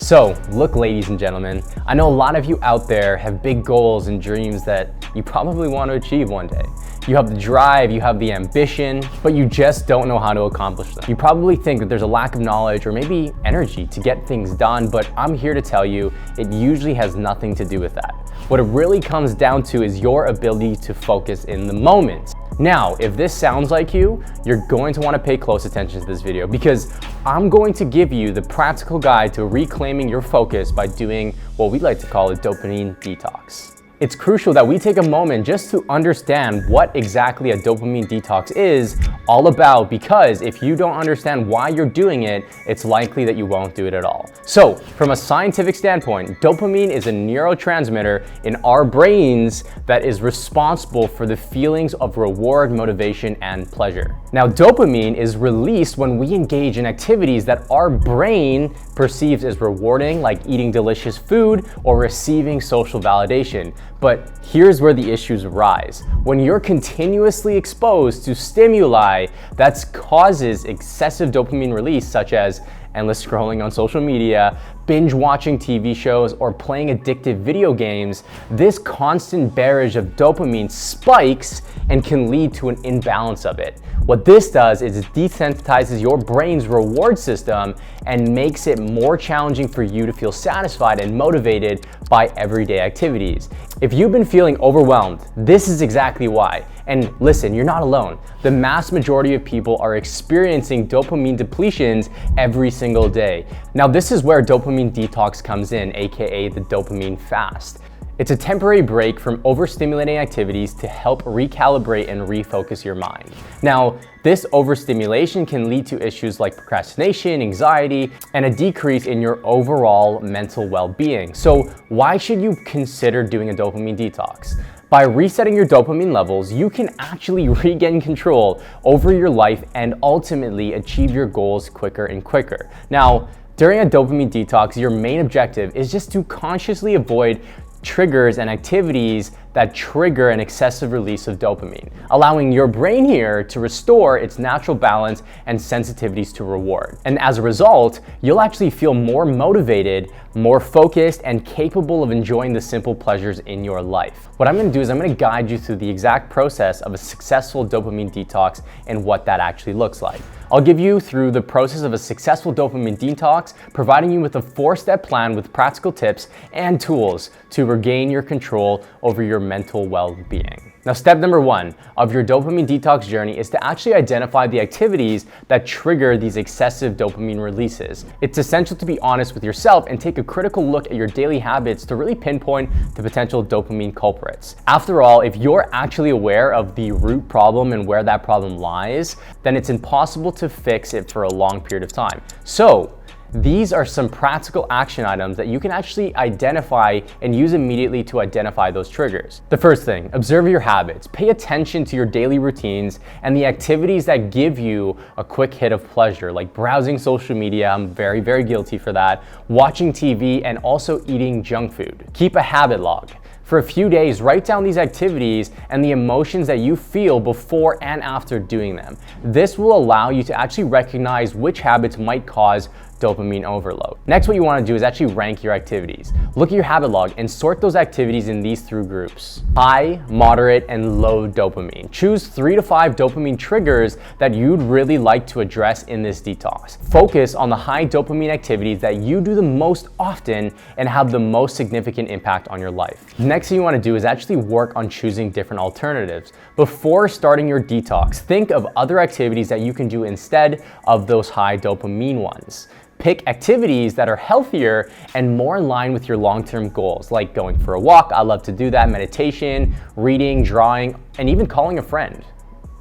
So, look, ladies and gentlemen, I know a lot of you out there have big goals and dreams that you probably want to achieve one day. You have the drive, you have the ambition, but you just don't know how to accomplish them. You probably think that there's a lack of knowledge or maybe energy to get things done, but I'm here to tell you it usually has nothing to do with that. What it really comes down to is your ability to focus in the moment. Now, if this sounds like you, you're going to want to pay close attention to this video because I'm going to give you the practical guide to reclaiming your focus by doing what we like to call a dopamine detox. It's crucial that we take a moment just to understand what exactly a dopamine detox is all about, because if you don't understand why you're doing it, it's likely that you won't do it at all. So, from a scientific standpoint, dopamine is a neurotransmitter in our brains that is responsible for the feelings of reward, motivation, and pleasure. Now, dopamine is released when we engage in activities that our brain perceives as rewarding, like eating delicious food or receiving social validation. But here's where the issues arise. When you're continuously exposed to stimuli that causes excessive dopamine release, such as endless scrolling on social media, binge watching TV shows, or playing addictive video games, this constant barrage of dopamine spikes and can lead to an imbalance of it. What this does is it desensitizes your brain's reward system and makes it more challenging for you to feel satisfied and motivated by everyday activities. If you've been feeling overwhelmed, this is exactly why. And listen, you're not alone. The mass majority of people are experiencing dopamine depletions every single day. Now, this is where dopamine detox comes in, aka the dopamine fast. It's a temporary break from overstimulating activities to help recalibrate and refocus your mind. Now, this overstimulation can lead to issues like procrastination, anxiety, and a decrease in your overall mental well-being. So why should you consider doing a dopamine detox? By resetting your dopamine levels, you can actually regain control over your life and ultimately achieve your goals quicker and quicker. Now, during a dopamine detox, your main objective is just to consciously avoid triggers and activities that trigger an excessive release of dopamine, allowing your brain here to restore its natural balance and sensitivities to reward. And as a result, you'll actually feel more motivated, more focused, and capable of enjoying the simple pleasures in your life. What I'm gonna do is I'm gonna guide you through the exact process of a successful dopamine detox and what that actually looks like. I'll give you through the process of a successful dopamine detox, providing you with a 4-step plan with practical tips and tools to regain your control over your mental well-being. Now, step number 1 of your dopamine detox journey is to actually identify the activities that trigger these excessive dopamine releases. It's essential to be honest with yourself and take a critical look at your daily habits to really pinpoint the potential dopamine culprits. After all, if you're actually aware of the root problem and where that problem lies, then it's impossible to fix it for a long period of time. So, these are some practical action items that you can actually identify and use immediately to identify those triggers. The first thing, observe your habits. Pay attention to your daily routines and the activities that give you a quick hit of pleasure, like browsing social media. I'm very, very guilty for that. Watching TV and also eating junk food. Keep a habit log. For a few days, write down these activities and the emotions that you feel before and after doing them. This will allow you to actually recognize which habits might cause dopamine overload. Next, what you want to do is actually rank your activities. Look at your habit log and sort those activities in these 3 groups: high, moderate, and low dopamine. Choose 3 to 5 dopamine triggers that you'd really like to address in this detox. Focus on the high dopamine activities that you do the most often and have the most significant impact on your life. Next thing you want to do is actually work on choosing different alternatives. Before starting your detox, think of other activities that you can do instead of those high dopamine ones. Pick activities that are healthier and more in line with your long-term goals, like going for a walk. I love to do that. Meditation, reading, drawing, and even calling a friend.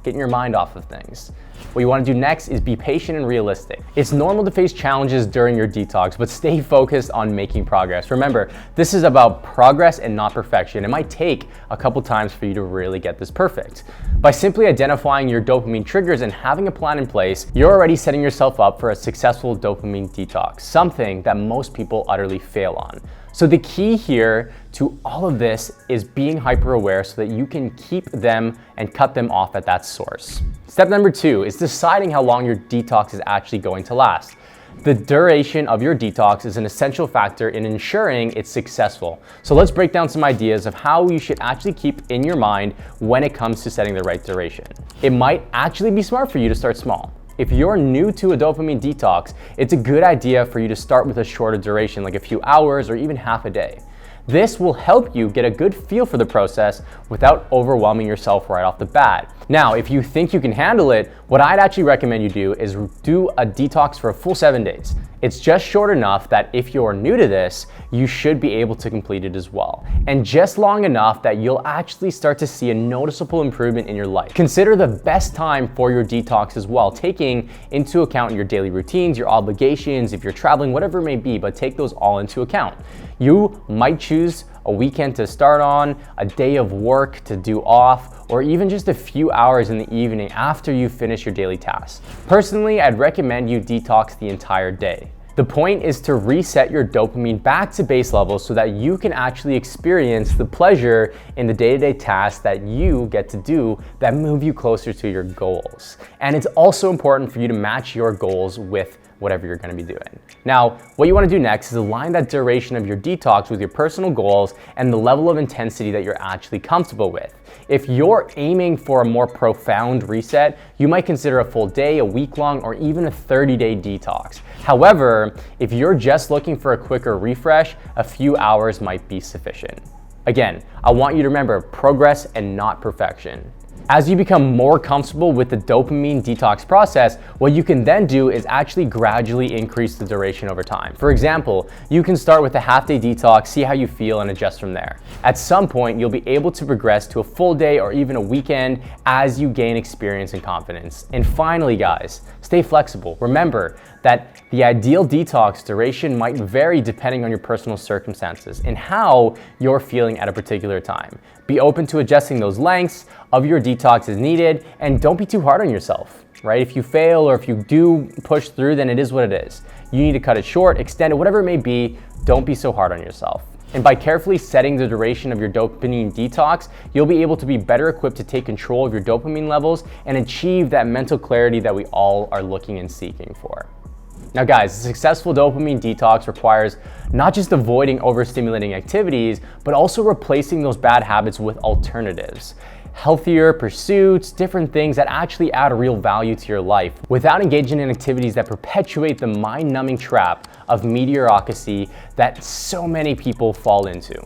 Getting your mind off of things. What you want to do next is be patient and realistic. It's normal to face challenges during your detox, but stay focused on making progress. Remember, this is about progress and not perfection. It might take a couple times for you to really get this perfect. By simply identifying your dopamine triggers and having a plan in place, you're already setting yourself up for a successful dopamine detox, something that most people utterly fail on. So the key here to all of this is being hyper aware so that you can keep them and cut them off at that source. Step number 2 is deciding how long your detox is actually going to last. The duration of your detox is an essential factor in ensuring it's successful. So let's break down some ideas of how you should actually keep in your mind when it comes to setting the right duration. It might actually be smart for you to start small. If you're new to a dopamine detox, it's a good idea for you to start with a shorter duration, like a few hours or even half a day. This will help you get a good feel for the process without overwhelming yourself right off the bat. Now, if you think you can handle it, what I'd actually recommend you do is do a detox for a full 7 days. It's just short enough that if you're new to this, you should be able to complete it as well. And just long enough that you'll actually start to see a noticeable improvement in your life. Consider the best time for your detox as well, taking into account your daily routines, your obligations, if you're traveling, whatever it may be, but take those all into account. You might choose a weekend to start on, a day of work to do off, or even just a few hours in the evening after you finish your daily tasks. Personally, I'd recommend you detox the entire day. The point is to reset your dopamine back to base levels so that you can actually experience the pleasure in the day-to-day tasks that you get to do that move you closer to your goals. And it's also important for you to match your goals with whatever you're gonna be doing. Now, what you wanna do next is align that duration of your detox with your personal goals and the level of intensity that you're actually comfortable with. If you're aiming for a more profound reset, you might consider a full day, a week long, or even a 30-day detox. However, if you're just looking for a quicker refresh, a few hours might be sufficient. Again, I want you to remember progress and not perfection. As you become more comfortable with the dopamine detox process, what you can then do is actually gradually increase the duration over time. For example, you can start with a half-day detox, see how you feel, and adjust from there. At some point, you'll be able to progress to a full day or even a weekend as you gain experience and confidence. And finally, guys, stay flexible. Remember that the ideal detox duration might vary depending on your personal circumstances and how you're feeling at a particular time. Be open to adjusting those lengths of your detox as needed, and don't be too hard on yourself, right? If you fail or if you do push through, then it is what it is. You need to cut it short, extend it, whatever it may be. Don't be so hard on yourself. And by carefully setting the duration of your dopamine detox, you'll be able to be better equipped to take control of your dopamine levels and achieve that mental clarity that we all are looking and seeking for. Now guys, a successful dopamine detox requires not just avoiding overstimulating activities, but also replacing those bad habits with alternatives. Healthier pursuits, different things that actually add real value to your life without engaging in activities that perpetuate the mind-numbing trap of mediocrity that so many people fall into.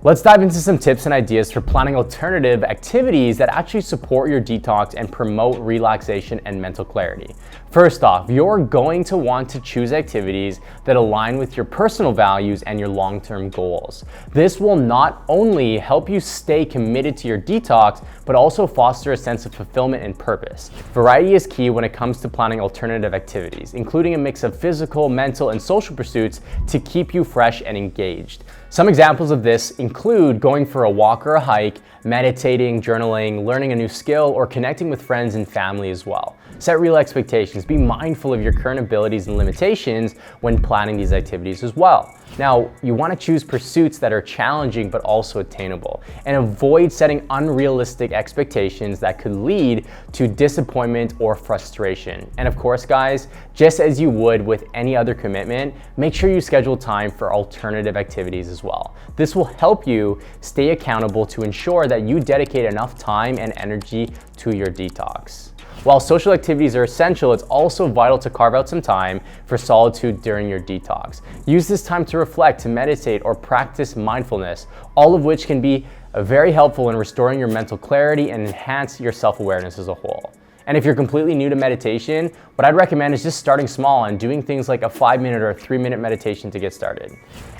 Let's dive into some tips and ideas for planning alternative activities that actually support your detox and promote relaxation and mental clarity. First off, you're going to want to choose activities that align with your personal values and your long-term goals. This will not only help you stay committed to your detox, but also foster a sense of fulfillment and purpose. Variety is key when it comes to planning alternative activities, including a mix of physical, mental, and social pursuits to keep you fresh and engaged. Some examples of this include going for a walk or a hike, meditating, journaling, learning a new skill, or connecting with friends and family as well. Set real expectations. Be mindful of your current abilities and limitations when planning these activities as well. Now, you want to choose pursuits that are challenging but also attainable, and avoid setting unrealistic expectations that could lead to disappointment or frustration. And of course, guys, just as you would with any other commitment, make sure you schedule time for alternative activities as well. This will help you stay accountable to ensure that you dedicate enough time and energy to your detox. While social activities are essential, it's also vital to carve out some time for solitude during your detox. Use this time to reflect, to meditate, or practice mindfulness, all of which can be very helpful in restoring your mental clarity and enhance your self-awareness as a whole. And if you're completely new to meditation, what I'd recommend is just starting small and doing things like a 5-minute or a 3-minute meditation to get started.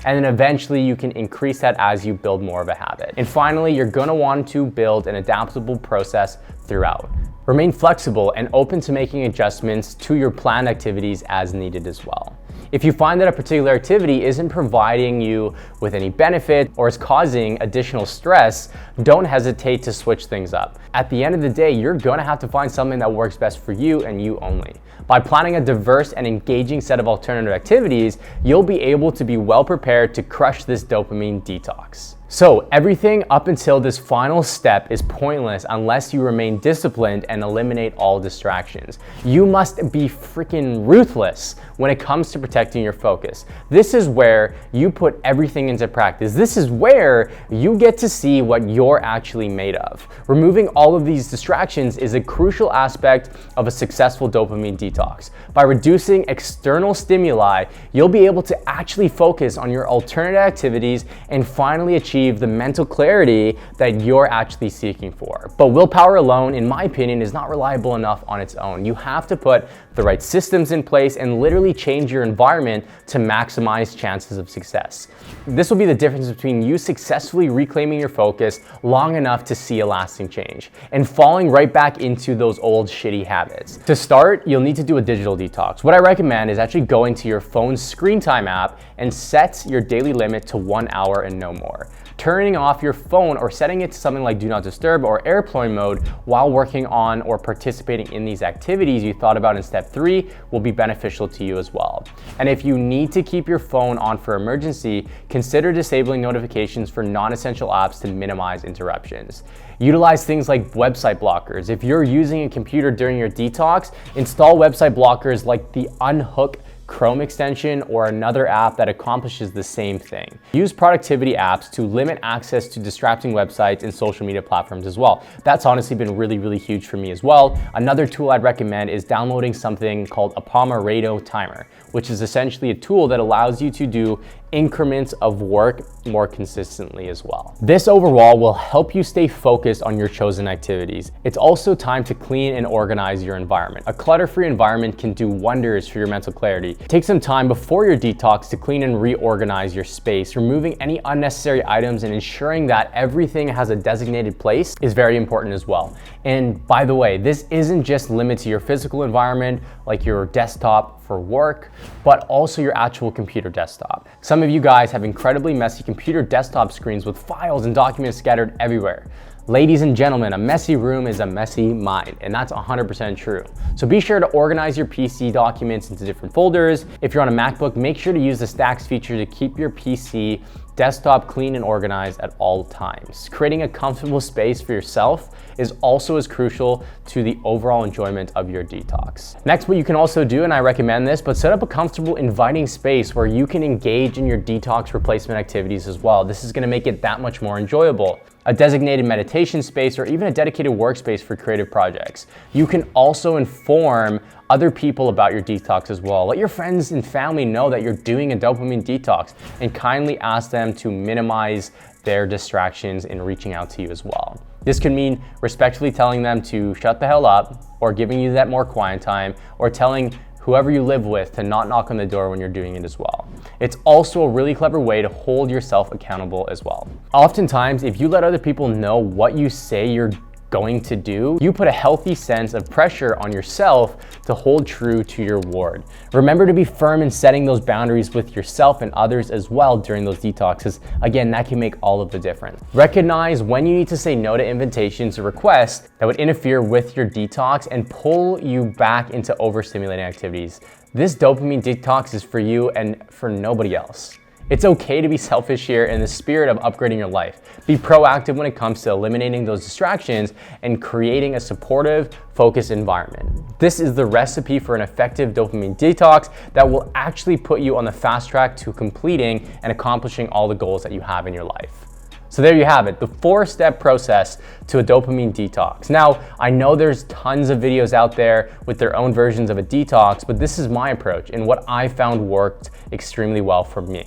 And then eventually you can increase that as you build more of a habit. And finally, you're gonna want to build an adaptable process throughout. Remain flexible and open to making adjustments to your planned activities as needed as well. If you find that a particular activity isn't providing you with any benefit or is causing additional stress, don't hesitate to switch things up. At the end of the day, you're gonna have to find something that works best for you and you only. By planning a diverse and engaging set of alternative activities, you'll be able to be well prepared to crush this dopamine detox. So everything up until this final step is pointless unless you remain disciplined and eliminate all distractions. You must be freaking ruthless when it comes to protecting your focus. This is where you put everything into practice. This is where you get to see what you're actually made of. Removing all of these distractions is a crucial aspect of a successful dopamine detox. By reducing external stimuli, you'll be able to actually focus on your alternative activities and finally achieve the mental clarity that you're actually seeking for. But willpower alone, in my opinion, is not reliable enough on its own. You have to put the right systems in place and literally change your environment to maximize chances of success. This will be the difference between you successfully reclaiming your focus long enough to see a lasting change and falling right back into those old shitty habits. To start, you'll need to do a digital detox. What I recommend is actually going to your phone's screen time app and set your daily limit to 1 hour and no more. Turning off your phone or setting it to something like do not disturb or airplane mode while working on or participating in these activities you thought about in step 3 will be beneficial to you as well. And if you need to keep your phone on for emergency, consider disabling notifications for non-essential apps to minimize interruptions. Utilize things like website blockers. If you're using a computer during your detox, install website blockers like the Unhook Chrome extension or another app that accomplishes the same thing. Use productivity apps to limit access to distracting websites and social media platforms as well. That's honestly been really huge for me as well. Another tool I'd recommend is downloading something called a Pomodoro timer, which is essentially a tool that allows you to do increments of work more consistently as well. This overall will help you stay focused on your chosen activities. It's also time to clean and organize your environment. A clutter-free environment can do wonders for your mental clarity. Take some time before your detox to clean and reorganize your space. Removing any unnecessary items and ensuring that everything has a designated place is very important as well. And by the way, this isn't just limited to your physical environment, like your desktop for work, but also your actual computer desktop. Some of you guys have incredibly messy computer desktop screens with files and documents scattered everywhere. Ladies and gentlemen, a messy room is a messy mind, and that's 100% true. So be sure to organize your PC documents into different folders. If you're on a MacBook, make sure to use the Stacks feature to keep your PC desktop clean and organized at all times. Creating a comfortable space for yourself is also as crucial to the overall enjoyment of your detox. Next, what you can also do, and I recommend this, but set up a comfortable, inviting space where you can engage in your detox replacement activities as well. This is gonna make it that much more enjoyable. A designated meditation space or even a dedicated workspace for creative projects. You can also inform other people about your detox as well. Let your friends and family know that you're doing a dopamine detox and kindly ask them to minimize their distractions in reaching out to you as well. This could mean respectfully telling them to shut the hell up, or giving you that more quiet time, or telling whoever you live with to not knock on the door when you're doing it as well. It's also a really clever way to hold yourself accountable as well. Oftentimes, if you let other people know what you say you're going to do, you put a healthy sense of pressure on yourself to hold true to your word. Remember to be firm in setting those boundaries with yourself and others as well during those detoxes. Again, that can make all of the difference. Recognize when you need to say no to invitations or requests that would interfere with your detox and pull you back into overstimulating activities. This dopamine detox is for you and for nobody else. It's okay to be selfish here in the spirit of upgrading your life. Be proactive when it comes to eliminating those distractions and creating a supportive, focused environment. This is the recipe for an effective dopamine detox that will actually put you on the fast track to completing and accomplishing all the goals that you have in your life. So there you have it, the 4-step process to a dopamine detox. Now, I know there's tons of videos out there with their own versions of a detox, but this is my approach and what I found worked extremely well for me.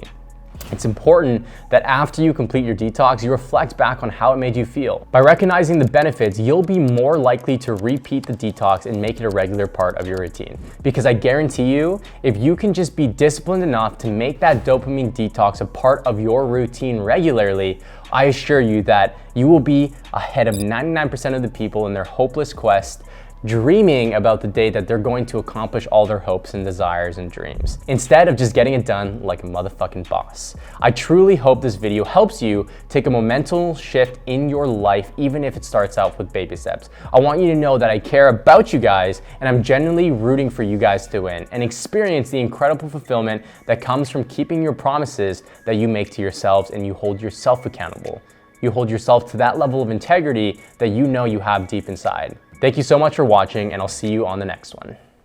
It's important that after you complete your detox, you reflect back on how it made you feel. By recognizing the benefits, you'll be more likely to repeat the detox and make it a regular part of your routine. Because I guarantee you, if you can just be disciplined enough to make that dopamine detox a part of your routine regularly, I assure you that you will be ahead of 99% of the people in their hopeless quest dreaming about the day that they're going to accomplish all their hopes and desires and dreams, instead of just getting it done like a motherfucking boss. I truly hope this video helps you take a momental shift in your life, even if it starts out with baby steps. I want you to know that I care about you guys, and I'm genuinely rooting for you guys to win and experience the incredible fulfillment that comes from keeping your promises that you make to yourselves, and you hold yourself accountable. You hold yourself to that level of integrity that you know you have deep inside. Thank you so much for watching, and I'll see you on the next one.